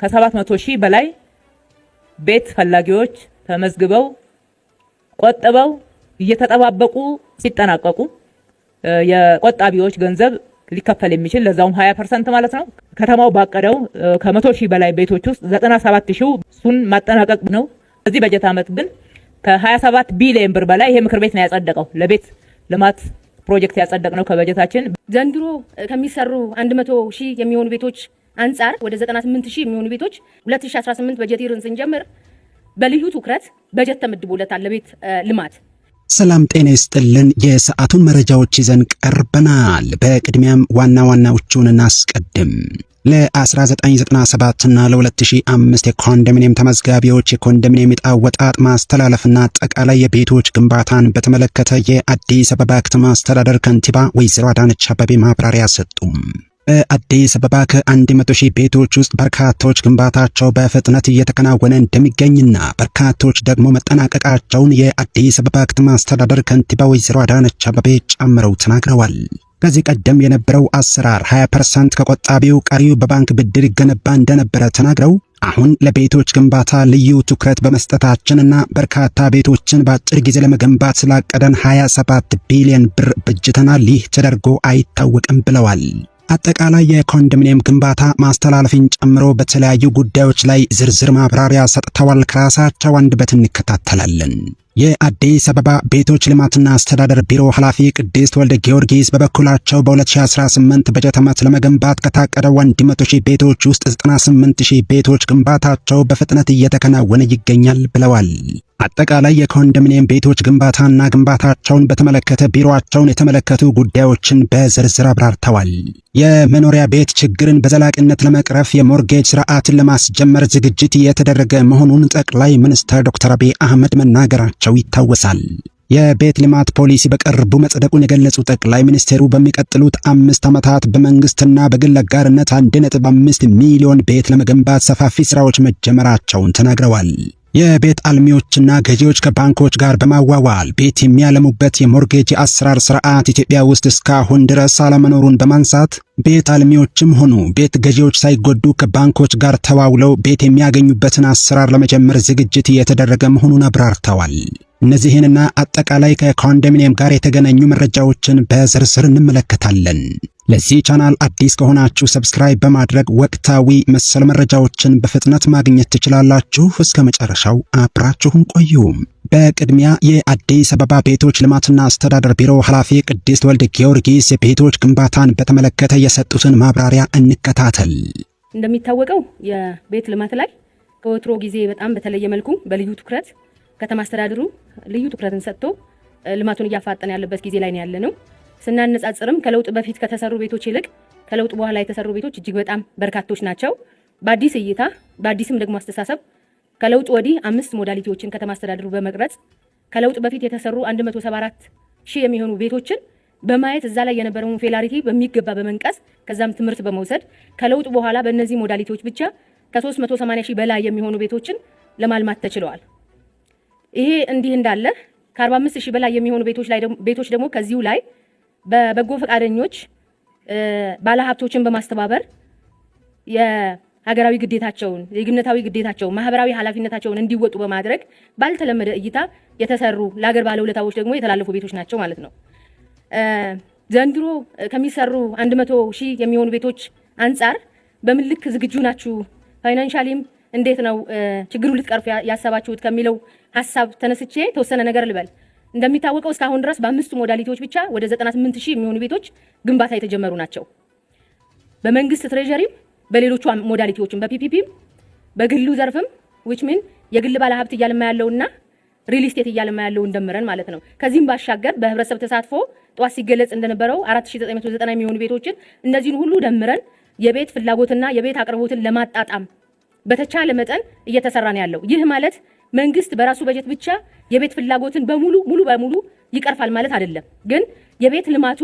ከ700,000 በላይ ቤት ፈላጊዎች ተመዝግበው ቆጥበው እየተጠባበቁ ሲጠናቀቁ የቆጣቢዎች ገንዘብ ሊከፈል የሚችል ለዛውም 20% ማለት ነው። ከተማው ባቀደው ከ100,000 በላይ ቤቶች ውስጥ 97,000 እሱን ማጠናቀቅ ነው። በዚህ በጀት ዓመት ግን ከ27 ቢሊዮን ብር በላይ ይሄ ምክር ቤት ነው ያጸደቀው ለቤት ልማት ፕሮጀክት ያጸደቅነው ከበጀታችን። ዘንድሮ ከሚሰሩ 100,000 የሚሆኑ ቤቶች አንጻር ወደ 98,000 የሚሆኑ ቤቶች 2018 በጀት ይርን ስንጀምር በልዩ ትኩረት በጀት ተመድቦለታል ለቤት ልማት። ሰላም ጤና ይስጥልን። የሰዓቱን መረጃዎች ይዘን ቀርበናል። በቅድሚያም ዋና ዋናዎቹን እናስቀድም። ለ1997 እና ለ2005 የኮንዶሚኒየም ተመዝጋቢዎች የኮንዶሚኒየም ዕጣ አወጣጥ ማስተላለፍና አጠቃላይ የቤቶች ግንባታን በተመለከተ የአዲስ አበባ ከተማ አስተዳደር ከንቲባ ወይዘሮ አዳነች አቤቤ ማብራሪያ ሰጡ። በአዲስ አበባ ከ100,000 ቤቶች ውስጥ በርካታዎች ግንባታቸው በፍጥነት እየተከናወነ እንደሚገኝና በርካታዎች ደግሞ መጠናቀቃቸውን የአዲስ አበባ ከተማ አስተዳደር ከንቲባ ወይዘሮ አዳነች አቤቤ ጨምረው ተናግረዋል። ከዚህ ቀደም የነበረው አሰራር 20% ከቆጣቢው ቀሪው በባንክ ብድር ይገነባ እንደነበረ ተናግረው አሁን ለቤቶች ግንባታ ልዩ ትኩረት በመስጠታችንና በርካታ ቤቶችን በአጭር ጊዜ ለመገንባት ስላቀደን 27 ቢሊዮን ብር በጅተናል። ይህ ተደርጎ አይታወቅም ብለዋል። አጠቃላይ የኮንዶሚኒየም ግንባታ ማስተላለፍን ጨምሮ በተለያዩ ጉዳዮች ላይ ዝርዝር ማብራሪያ ሰጥተዋል። ከራሳቸው አንደበት እንከታተላለን። የአዲስ አበባ ቤቶች ልማትና አስተዳደር ቢሮ ኃላፊ ቅድስት ወልደ ጊዮርጊስ በበኩላቸው በ2018 በጀት ዓመት ለመገንባት ከታቀደው 100,000 ቤቶች ውስጥ 98,000 ቤቶች ግንባታቸው በፍጥነት እየተከናወነ ይገኛል ብለዋል። አጠቃላይ የኮንዶሚኒየም ቤቶች ግንባታና ግንባታቸውን በተመለከተ ቢሮአቸውን የተመለከቱ ጉዳዮችን በዝርዝር አብራርተዋል። የመኖሪያ ቤት ችግርን በዘላቂነት ለመቅረፍ የሞርጌጅ ስርዓትን ለማስጀመር ዝግጅት እየተደረገ መሆኑን ጠቅላይ ሚኒስትር ዶክተር አብይ አህመድ መናገራቸው ይታወሳል። የቤት ልማት ፖሊሲ በቅርቡ መጽደቁን የገለጹ ጠቅላይ ሚኒስትሩ በሚቀጥሉት 5 ዓመታት በመንግስትና በግል አጋርነት 1.5 ሚሊዮን ቤት ለመገንባት ሰፋፊ ስራዎች መጀመራቸውን ተናግረዋል። የቤት አልሚዎችና ገዢዎች ከባንኮች ጋር በማዋዋል ቤት የሚያለሙበት የሞርጌጅ አሰራር ስርዓት ኢትዮጵያ ውስጥ እስካሁን ድረስ አለመኖሩን በማንሳት ቤት አልሚዎችም ሆኑ ቤት ገዢዎች ሳይጎዱ ከባንኮች ጋር ተዋውለው ቤት የሚያገኙበትን አሰራር ለመጀመር ዝግጅት እየተደረገ መሆኑን አብራርተዋል። እነዚህንና አጠቃላይ ከኮንዶሚኒየም ጋር የተገናኙ መረጃዎችን በዝርዝር እንመለከታለን። ለዚህ ቻናል አዲስ ከሆናችሁ ሰብስክራይብ በማድረግ ወቅታዊ መሰል መረጃዎችን በፍጥነት ማግኘት ትችላላችሁ። እስከ መጨረሻው አብራችሁን ቆዩ። በቅድሚያ የአዲስ አበባ ቤቶች ልማትና አስተዳደር ቢሮ ኃላፊ ቅድስት ወልደ ጊዮርጊስ የቤቶች ግንባታን በተመለከተ የሰጡትን ማብራሪያ እንከታተል። እንደሚታወቀው የቤት ልማት ላይ ከወትሮ ጊዜ በጣም በተለየ መልኩ በልዩ ትኩረት ከተማ አስተዳደሩ ልዩ ትኩረትን ሰጥቶ ልማቱን እያፋጠነ ያለበት ጊዜ ላይ ነው ያለነው። ስናነጻጽርም ከለውጥ በፊት ከተሰሩ ቤቶች ይልቅ ከለውጥ በኋላ የተሰሩ ቤቶች እጅግ በጣም በርካቶች ናቸው። በአዲስ እይታ በአዲስም ደግሞ አስተሳሰብ ከለውጥ ወዲህ 5 ሞዳሊቲዎችን ከተማ አስተዳደሩ በመቅረጽ ከለውጥ በፊት የተሰሩ 174,000 የሚሆኑ ቤቶችን በማየት እዛ ላይ የነበረውን ፌላሪቲ በሚገባ በመንቀስ ከዛም ትምህርት በመውሰድ ከለውጥ በኋላ በእነዚህ ሞዳሊቲዎች ብቻ ከ380,000 በላይ የሚሆኑ ቤቶችን ለማልማት ተችለዋል። ይሄ እንዲህ እንዳለ ከ45,000 በላይ የሚሆኑ ቤቶች ደግሞ ከዚሁ ላይ በበጎ ፈቃደኞች ባለሀብቶችን በማስተባበር የሀገራዊ ግዴታቸውን የግነታዊ ግዴታቸውን ማህበራዊ ኃላፊነታቸውን እንዲወጡ በማድረግ ባልተለመደ እይታ የተሰሩ ለሀገር ባለውለታዎች ደግሞ የተላለፉ ቤቶች ናቸው ማለት ነው። ዘንድሮ ከሚሰሩ 100,000 የሚሆኑ ቤቶች አንጻር በምን ልክ ዝግጁ ናችሁ? ፋይናንሻሊም እንዴት ነው ችግሩን ልትቀርፉ ያሰባችሁት ከሚለው ሐሳብ ተነስቼ ተወሰነ ነገር ልበል። እንደሚታወቀው እስካሁን ድረስ በ5 ሞዳሊቲዎች ብቻ ወደ 98,000 የሚሆኑ ቤቶች ግንባታ የተጀመሩ ናቸው። በመንግስት ትሬጀሪም በሌሎቹ ሞዳሊቲዎችም በፒፒፒም በግሉ ዘርፍም which mean የግል ባለሀብት እያለማ ያለውና ሪል ስቴት እያለማ ያለው እንደምረን ማለት ነው። ከዚህም ባሻገር በህብረተሰብ ተሳትፎ ጧት ሲገለጽ እንደነበረው 4990 የሚሆኑ ቤቶችን እነዚህን ሁሉ ደምረን የቤት ፍላጎትና የቤት አቅርቦትን ለማጣጣም በተቻለ መጠን እየተሰራ ነው ያለው። ይህ ማለት መንግስት በራሱ በጀት ብቻ የቤት ፍላጎትን ሙሉ በሙሉ ይቀርፋል ማለት አይደለም። ግን የቤት ልማቱ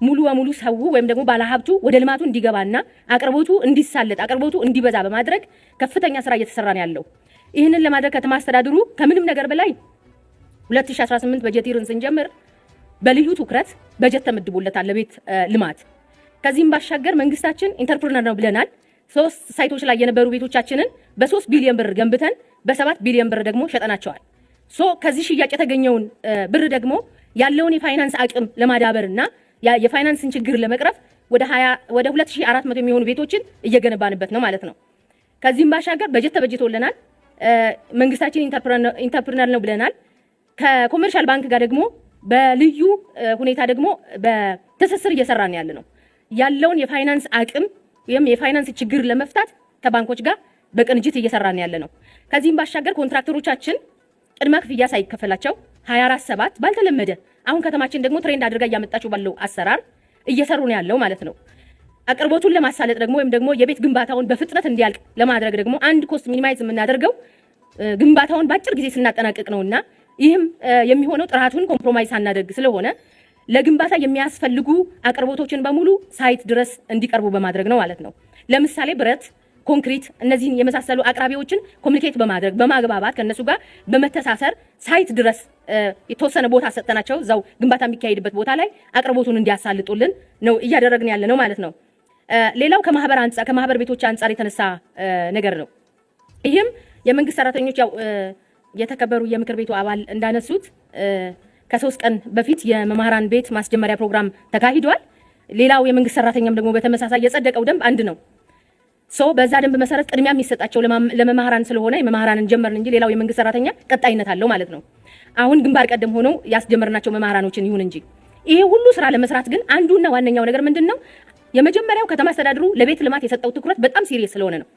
ሙሉ በሙሉ ሰው ወይም ደግሞ ባለሀብቱ ወደ ልማቱ እንዲገባና አቅርቦቱ እንዲሳለጥ አቅርቦቱ እንዲበዛ በማድረግ ከፍተኛ ስራ እየተሰራ ነው ያለው። ይህንን ለማድረግ ከተማ አስተዳደሩ ከምንም ነገር በላይ 2018 በጀት ይርን ስንጀምር በልዩ ትኩረት በጀት ተመድቦለታል ለቤት ልማት። ከዚህም ባሻገር መንግስታችን ኢንተርፕረነር ነው ብለናል። 3 ሳይቶች ላይ የነበሩ ቤቶቻችንን በ3 ቢሊዮን ብር ገንብተን በ7 ቢሊዮን ብር ደግሞ ሸጠናቸዋል። ከዚህ ሽያጭ የተገኘውን ብር ደግሞ ያለውን የፋይናንስ አቅም ለማዳበርና የፋይናንስን ችግር ለመቅረፍ ወደ 2400 የሚሆኑ ቤቶችን እየገነባንበት ነው ማለት ነው። ከዚህም ባሻገር በጀት ተበጅቶልናል። መንግስታችን ኢንተርፕረነር ነው ብለናል። ከኮመርሻል ባንክ ጋር ደግሞ በልዩ ሁኔታ ደግሞ በትስስር እየሰራን ያለነው ያለውን የፋይናንስ አቅም ወይም የፋይናንስ ችግር ለመፍታት ከባንኮች ጋር በቅንጅት እየሰራን ያለነው። ከዚህም ባሻገር ኮንትራክተሮቻችን ቅድመ ክፍያ ሳይከፈላቸው 24/7 ባልተለመደ አሁን ከተማችን ደግሞ ትሬንድ አድርጋ እያመጣችው ባለው አሰራር እየሰሩ ነው ያለው ማለት ነው። አቅርቦቱን ለማሳለጥ ደግሞ ወይም ደግሞ የቤት ግንባታውን በፍጥነት እንዲያልቅ ለማድረግ ደግሞ አንድ ኮስት ሚኒማይዝ የምናደርገው ግንባታውን በአጭር ጊዜ ስናጠናቅቅ ነውና ይህም የሚሆነው ጥራቱን ኮምፕሮማይዝ ሳናደርግ ስለሆነ ለግንባታ የሚያስፈልጉ አቅርቦቶችን በሙሉ ሳይት ድረስ እንዲቀርቡ በማድረግ ነው ማለት ነው። ለምሳሌ ብረት፣ ኮንክሪት እነዚህን የመሳሰሉ አቅራቢዎችን ኮሚኒኬት በማድረግ በማግባባት ከነሱ ጋር በመተሳሰር ሳይት ድረስ የተወሰነ ቦታ ሰጥተናቸው እዛው ግንባታ የሚካሄድበት ቦታ ላይ አቅርቦቱን እንዲያሳልጡልን ነው እያደረግን ያለ ነው ማለት ነው። ሌላው ከማህበር ቤቶች አንጻር የተነሳ ነገር ነው። ይህም የመንግስት ሰራተኞች ያው የተከበሩ የምክር ቤቱ አባል እንዳነሱት ከ3 ቀን በፊት የመምህራን ቤት ማስጀመሪያ ፕሮግራም ተካሂዷል። ሌላው የመንግስት ሰራተኛም ደግሞ በተመሳሳይ የጸደቀው ደንብ አንድ ነው። በዛ ደንብ መሰረት ቅድሚያ የሚሰጣቸው ለመምህራን ስለሆነ የመምህራንን ጀመርን እንጂ ሌላው የመንግስት ሰራተኛ ቀጣይነት አለው ማለት ነው። አሁን ግንባር ቀደም ሆነው ያስጀመርናቸው መምህራኖችን ይሁን እንጂ ይሄ ሁሉ ስራ ለመስራት ግን አንዱና ዋነኛው ነገር ምንድነው? የመጀመሪያው ከተማ አስተዳደሩ ለቤት ልማት የሰጠው ትኩረት በጣም ሲሪየስ ስለሆነ ነው።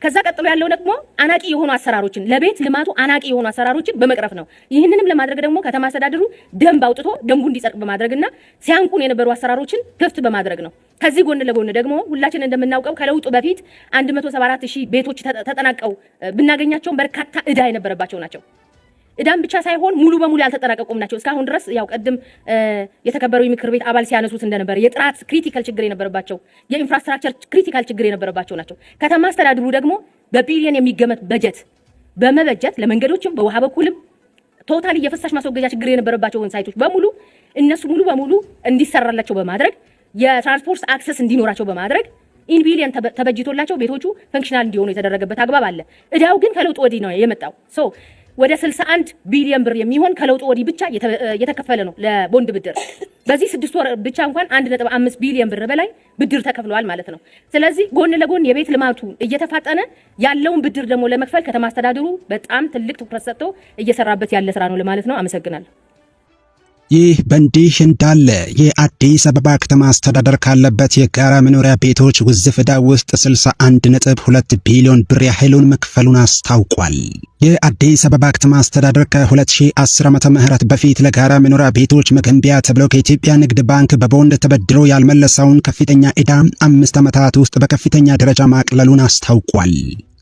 ከዛ ቀጥሎ ያለው ደግሞ አናቂ የሆኑ አሰራሮችን ለቤት ልማቱ አናቂ የሆኑ አሰራሮችን በመቅረፍ ነው። ይህንንም ለማድረግ ደግሞ ከተማ አስተዳደሩ ደንብ አውጥቶ ደንቡ እንዲጸድቅ በማድረግና ሲያንቁን የነበሩ አሰራሮችን ክፍት በማድረግ ነው። ከዚህ ጎን ለጎን ደግሞ ሁላችን እንደምናውቀው ከለውጡ በፊት 174,000 ቤቶች ተጠናቀው ብናገኛቸው በርካታ ዕዳ የነበረባቸው ናቸው። ዕዳም ብቻ ሳይሆን ሙሉ በሙሉ ያልተጠናቀቁም ናቸው። እስካሁን ድረስ ያው ቀደም የተከበረው የምክር ቤት አባል ሲያነሱት እንደነበረ የጥራት ክሪቲካል ችግር የነበረባቸው የኢንፍራስትራክቸር ክሪቲካል ችግር የነበረባቸው ናቸው። ከተማ አስተዳደሩ ደግሞ በቢሊዮን የሚገመት በጀት በመበጀት ለመንገዶችም በውሃ በኩልም ቶታሊ የፍሳሽ ማስወገጃ ችግር የነበረባቸውን ሳይቶች በሙሉ እነሱ ሙሉ በሙሉ እንዲሰራላቸው በማድረግ የትራንስፖርት አክሰስ እንዲኖራቸው በማድረግ ኢን ቢሊዮን ተበጅቶላቸው ቤቶቹ ፈንክሽናል እንዲሆኑ የተደረገበት አግባብ አለ። ዕዳው ግን ከለውጥ ወዲህ ነው የመጣው። ወደ 61 ቢሊዮን ብር የሚሆን ከለውጥ ወዲህ ብቻ የተከፈለ ነው ለቦንድ ብድር። በዚህ 6 ወር ብቻ እንኳን 1.5 ቢሊዮን ብር በላይ ብድር ተከፍሏል ማለት ነው። ስለዚህ ጎን ለጎን የቤት ልማቱ እየተፋጠነ ያለውን ብድር ደግሞ ለመክፈል ከተማ አስተዳደሩ በጣም ትልቅ ትኩረት ሰጥቶ እየሰራበት ያለ ስራ ነው ለማለት ነው። አመሰግናለሁ። ይህ በእንዲህ እንዳለ የአዲስ አበባ ከተማ አስተዳደር ካለበት የጋራ መኖሪያ ቤቶች ውዝፍ ዕዳ ውስጥ 61.2 ቢሊዮን ብር ያህሉን መክፈሉን አስታውቋል። የአዲስ አበባ ከተማ አስተዳደር ከ2010 ዓመተ ምህረት በፊት ለጋራ መኖሪያ ቤቶች መገንቢያ ተብሎ ከኢትዮጵያ ንግድ ባንክ በቦንድ ተበድሮ ያልመለሰውን ከፍተኛ ዕዳ 5 ዓመታት ውስጥ በከፍተኛ ደረጃ ማቅለሉን አስታውቋል።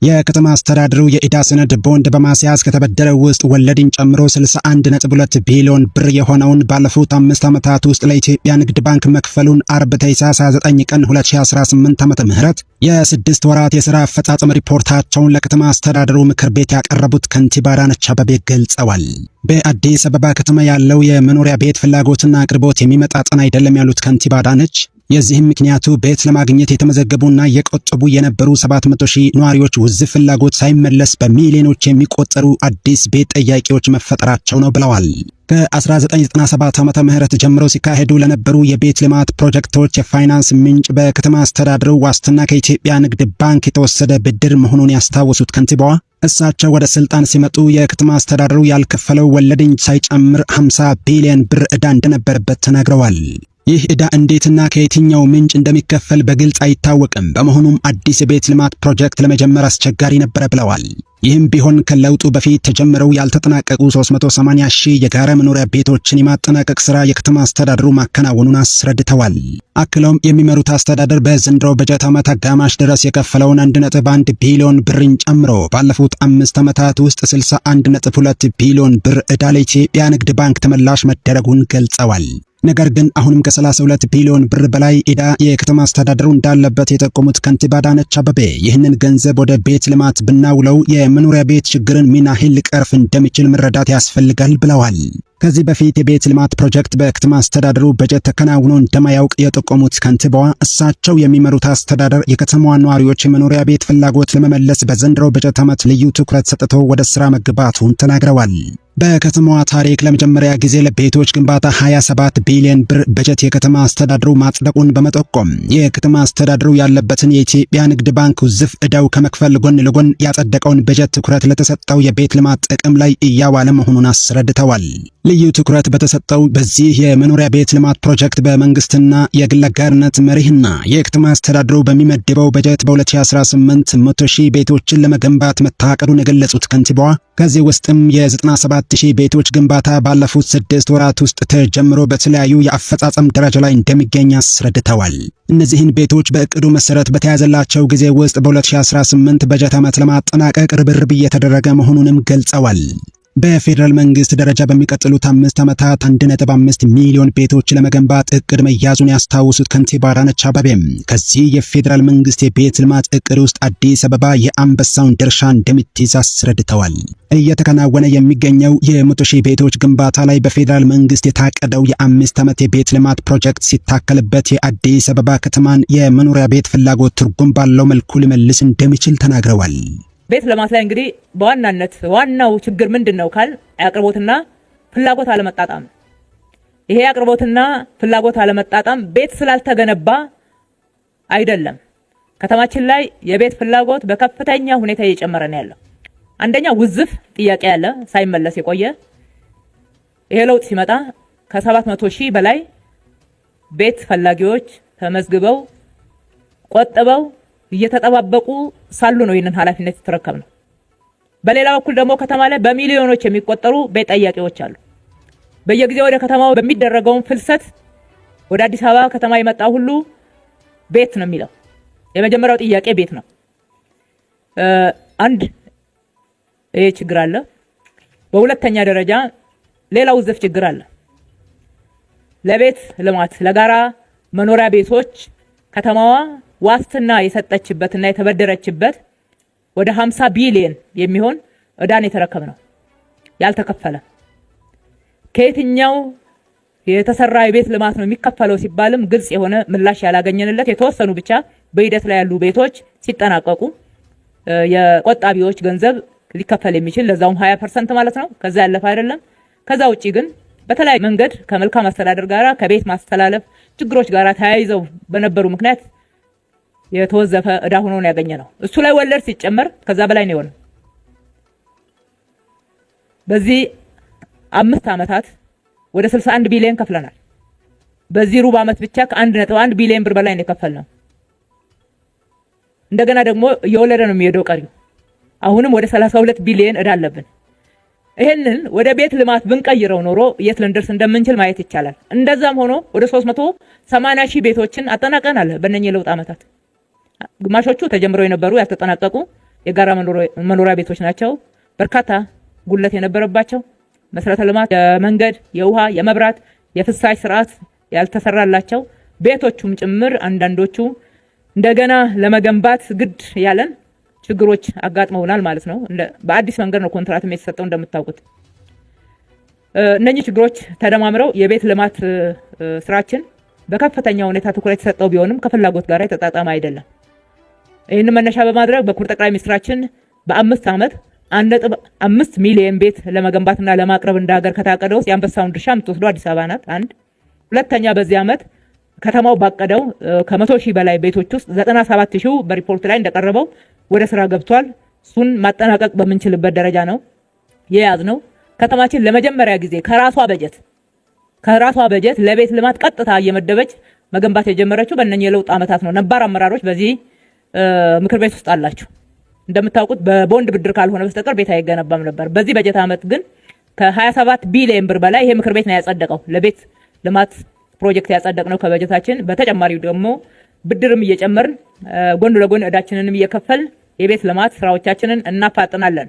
የከተማ አስተዳደሩ የዕዳ ሰነድ ቦንድ በማስያዝ ከተበደረው ውስጥ ወለድን ጨምሮ 61.2 ቢሊዮን ብር የሆነውን ባለፉት 5 ዓመታት ውስጥ ለኢትዮጵያ ንግድ ባንክ መክፈሉን አርብ ታኅሳስ 9 ቀን 2018 ዓመተ ምህረት የ6 ወራት የሥራ አፈጻጸም ሪፖርታቸውን ለከተማ አስተዳደሩ ምክር ቤት ያቀረቡት ከንቲባ አዳነች አቤቤ ገልጸዋል። በአዲስ አበባ ከተማ ያለው የመኖሪያ ቤት ፍላጎትና አቅርቦት የሚመጣጠን አይደለም ያሉት ከንቲባ አዳነች የዚህም ምክንያቱ ቤት ለማግኘት የተመዘገቡና የቆጠቡ የነበሩ 700,000 ነዋሪዎች ውዝፍ ፍላጎት ሳይመለስ በሚሊዮኖች የሚቆጠሩ አዲስ ቤት ጠያቂዎች መፈጠራቸው ነው ብለዋል። ከ1997 ዓመተ ምህረት ጀምሮ ሲካሄዱ ለነበሩ የቤት ልማት ፕሮጀክቶች የፋይናንስ ምንጭ በከተማ አስተዳደሩ ዋስትና ከኢትዮጵያ ንግድ ባንክ የተወሰደ ብድር መሆኑን ያስታወሱት ከንቲባዋ እሳቸው ወደ ስልጣን ሲመጡ የከተማ አስተዳደሩ ያልከፈለው ወለድን ሳይጨምር 50 ቢሊዮን ብር ዕዳ እንደነበረበት ተናግረዋል። ይህ ዕዳ እንዴትና ከየትኛው ምንጭ እንደሚከፈል በግልጽ አይታወቅም። በመሆኑም አዲስ የቤት ልማት ፕሮጀክት ለመጀመር አስቸጋሪ ነበር ብለዋል። ይህም ቢሆን ከለውጡ በፊት ተጀምረው ያልተጠናቀቁ 380,000 የጋራ መኖሪያ ቤቶችን የማጠናቀቅ ሥራ የከተማ አስተዳደሩ ማከናወኑን አስረድተዋል። አክለውም የሚመሩት አስተዳደር በዘንድሮው በጀት ዓመት አጋማሽ ድረስ የከፈለውን 1.1 ቢሊዮን ብርን ጨምሮ ባለፉት 5 ዓመታት ውስጥ 61.2 ቢሊዮን ብር ዕዳ ለኢትዮጵያ ንግድ ባንክ ተመላሽ መደረጉን ገልጸዋል። ነገር ግን አሁንም ከ32 ቢሊዮን ብር በላይ ዕዳ የከተማ አስተዳደሩ እንዳለበት የጠቆሙት ከንቲባ አዳነች አቤቤ ይህንን ገንዘብ ወደ ቤት ልማት ብናውለው የመኖሪያ ቤት ችግርን ምን ያህል ሊቀርፍ እንደሚችል መረዳት ያስፈልጋል ብለዋል። ከዚህ በፊት የቤት ልማት ፕሮጀክት በከተማ አስተዳደሩ በጀት ተከናውኖ እንደማያውቅ የጠቆሙት ከንቲባዋ እሳቸው የሚመሩት አስተዳደር የከተማዋ ነዋሪዎች የመኖሪያ ቤት ፍላጎት ለመመለስ በዘንድሮ በጀት ዓመት ልዩ ትኩረት ሰጥቶ ወደ ስራ መግባቱን ተናግረዋል። በከተማዋ ታሪክ ለመጀመሪያ ጊዜ ለቤቶች ግንባታ 27 ቢሊዮን ብር በጀት የከተማ አስተዳደሩ ማጽደቁን በመጠቆም የከተማ አስተዳደሩ ያለበትን የኢትዮጵያ ንግድ ባንክ ውዝፍ ዕዳው ከመክፈል ጎን ለጎን ያጸደቀውን በጀት ትኩረት ለተሰጠው የቤት ልማት ጥቅም ላይ እያዋለ መሆኑን አስረድተዋል። ልዩ ትኩረት በተሰጠው በዚህ የመኖሪያ ቤት ልማት ፕሮጀክት በመንግስትና የግል አጋርነት መሪህና የከተማ አስተዳደሩ በሚመድበው በጀት በ2018 100,000 ቤቶችን ለመገንባት መታቀዱን የገለጹት ከንቲባዋ ከዚህ ውስጥም የ97,000 ቤቶች ግንባታ ባለፉት 6 ወራት ውስጥ ተጀምሮ በተለያዩ የአፈጻጸም ደረጃ ላይ እንደሚገኝ አስረድተዋል። እነዚህን ቤቶች በእቅዱ መሰረት በተያዘላቸው ጊዜ ውስጥ በ2018 በጀት ዓመት ለማጠናቀቅ ርብርብ እየተደረገ መሆኑንም ገልጸዋል። በፌደራል መንግስት ደረጃ በሚቀጥሉት 5 ዓመታት 1.5 ሚሊዮን ቤቶች ለመገንባት እቅድ መያዙን ያስታውሱት ከንቲባ አዳነች አቤቤም ከዚህ የፌደራል መንግስት የቤት ልማት እቅድ ውስጥ አዲስ አበባ የአንበሳውን ድርሻ እንደምትይዝ አስረድተዋል። እየተከናወነ የሚገኘው የ100,000 ቤቶች ግንባታ ላይ በፌደራል መንግስት የታቀደው የ5 ዓመት የቤት ልማት ፕሮጀክት ሲታከልበት የአዲስ አበባ ከተማን የመኖሪያ ቤት ፍላጎት ትርጉም ባለው መልኩ ሊመልስ እንደሚችል ተናግረዋል። ቤት ልማት ላይ እንግዲህ በዋናነት ዋናው ችግር ምንድነው ካል አቅርቦትና ፍላጎት አለመጣጣም። ይሄ አቅርቦትና ፍላጎት አለመጣጣም ቤት ስላልተገነባ አይደለም። ከተማችን ላይ የቤት ፍላጎት በከፍተኛ ሁኔታ እየጨመረ ነው ያለው። አንደኛ ውዝፍ ጥያቄ ያለ ሳይመለስ የቆየ ይሄ ለውጥ ሲመጣ ከ700,000 በላይ ቤት ፈላጊዎች ተመዝግበው ቆጥበው እየተጠባበቁ ሳሉ ነው ይህንን ኃላፊነት የተረከብነው። በሌላ በኩል ደግሞ ከተማ ላይ በሚሊዮኖች የሚቆጠሩ ቤት ጠያቂዎች አሉ። በየጊዜው ወደ ከተማው በሚደረገው ፍልሰት ወደ አዲስ አበባ ከተማ የመጣ ሁሉ ቤት ነው የሚለው። የመጀመሪያው ጥያቄ ቤት ነው። አንድ ይሄ ችግር አለ። በሁለተኛ ደረጃ ሌላው ውዝፍ ችግር አለ። ለቤት ልማት ለጋራ መኖሪያ ቤቶች ከተማዋ ዋስትና የሰጠችበትና የተበደረችበት ወደ 50 ቢሊዮን የሚሆን ዕዳን የተረከብነው ያልተከፈለ ከየትኛው የተሰራ የቤት ልማት ነው የሚከፈለው ሲባልም ግልጽ የሆነ ምላሽ ያላገኘንለት የተወሰኑ ብቻ በሂደት ላይ ያሉ ቤቶች ሲጠናቀቁ የቆጣቢዎች ገንዘብ ሊከፈል የሚችል ለዛውም 20% ማለት ነው። ከዛ ያለፈ አይደለም። ከዛ ውጪ ግን በተለያየ መንገድ ከመልካም አስተዳደር ጋራ ከቤት ማስተላለፍ ችግሮች ጋራ ተያይዘው በነበሩ ምክንያት የተወዘፈ ዕዳ ሆኖ ነው ያገኘነው። እሱ ላይ ወለድ ሲጨመር ከዛ በላይ ነው የሆነው። በዚህ 5 ዓመታት ወደ 61 ቢሊዮን ከፍለናል። በዚህ ሩብ ዓመት ብቻ ከ1.1 ቢሊዮን ብር በላይ ነው የከፈልነው። እንደገና ደግሞ እየወለደ ነው የሚሄደው ቀሪው። አሁንም ወደ 32 ቢሊዮን ዕዳ አለብን። ይሄንን ወደ ቤት ልማት ብንቀይረው ኖሮ የት ልንደርስ እንደምንችል ማየት ይቻላል። እንደዛም ሆኖ ወደ 380,000 ቤቶችን አጠናቀናል በእነኚህ ለውጥ ዓመታት። ግማሾቹ ተጀምረው የነበሩ ያልተጠናቀቁ የጋራ መኖሪያ ቤቶች ናቸው። በርካታ ጉለት የነበረባቸው መሰረተ ልማት፣ የመንገድ፣ የውሃ፣ የመብራት፣ የፍሳሽ ስርዓት ያልተሰራላቸው ቤቶቹም ጭምር አንዳንዶቹ እንደገና ለመገንባት ግድ ያለን ችግሮች አጋጥመውናል ማለት ነው። በአዲስ መንገድ ነው ኮንትራትም የተሰጠው እንደምታውቁት። እነኚህ ችግሮች ተደማምረው የቤት ልማት ስራችን በከፍተኛ ሁኔታ ትኩረት የተሰጠው ቢሆንም ከፍላጎት ጋር የተጣጣመ አይደለም። ይህንን መነሻ በማድረግ በክቡር ጠቅላይ ሚኒስትራችን በ5 ዓመት 1.5 ሚሊዮን ቤት ለመገንባትና ለማቅረብ እንደ ሀገር ከታቀደው የአንበሳውን ድርሻ የምትወስደው አዲስ አበባ ናት። አንድ ሁለተኛ፣ በዚህ ዓመት ከተማው ባቀደው ከ100,000 በላይ ቤቶች ውስጥ 97,000 በሪፖርት ላይ እንደቀረበው ወደ ስራ ገብቷል። እሱን ማጠናቀቅ በምንችልበት ደረጃ ነው የያዝነው። ከተማችን ለመጀመሪያ ጊዜ ከራሷ በጀት ለቤት ልማት ቀጥታ እየመደበች መገንባት የጀመረችው በእነኚህ የለውጥ ዓመታት ነው። ነባር አመራሮች በዚህ ምክር ቤት ውስጥ አላችሁ። እንደምታውቁት በቦንድ ብድር ካልሆነ በስተቀር ቤት አይገነባም ነበር። በዚህ በጀት ዓመት ግን ከ27 ቢሊዮን ብር በላይ ይሄ ምክር ቤት ነው ያጸደቀው ለቤት ልማት ፕሮጀክት ያጸደቅነው ከበጀታችን። በተጨማሪው ደግሞ ብድርም እየጨመርን ጎን ለጎን ዕዳችንንም እየከፈልን የቤት ልማት ስራዎቻችንን እናፋጥናለን።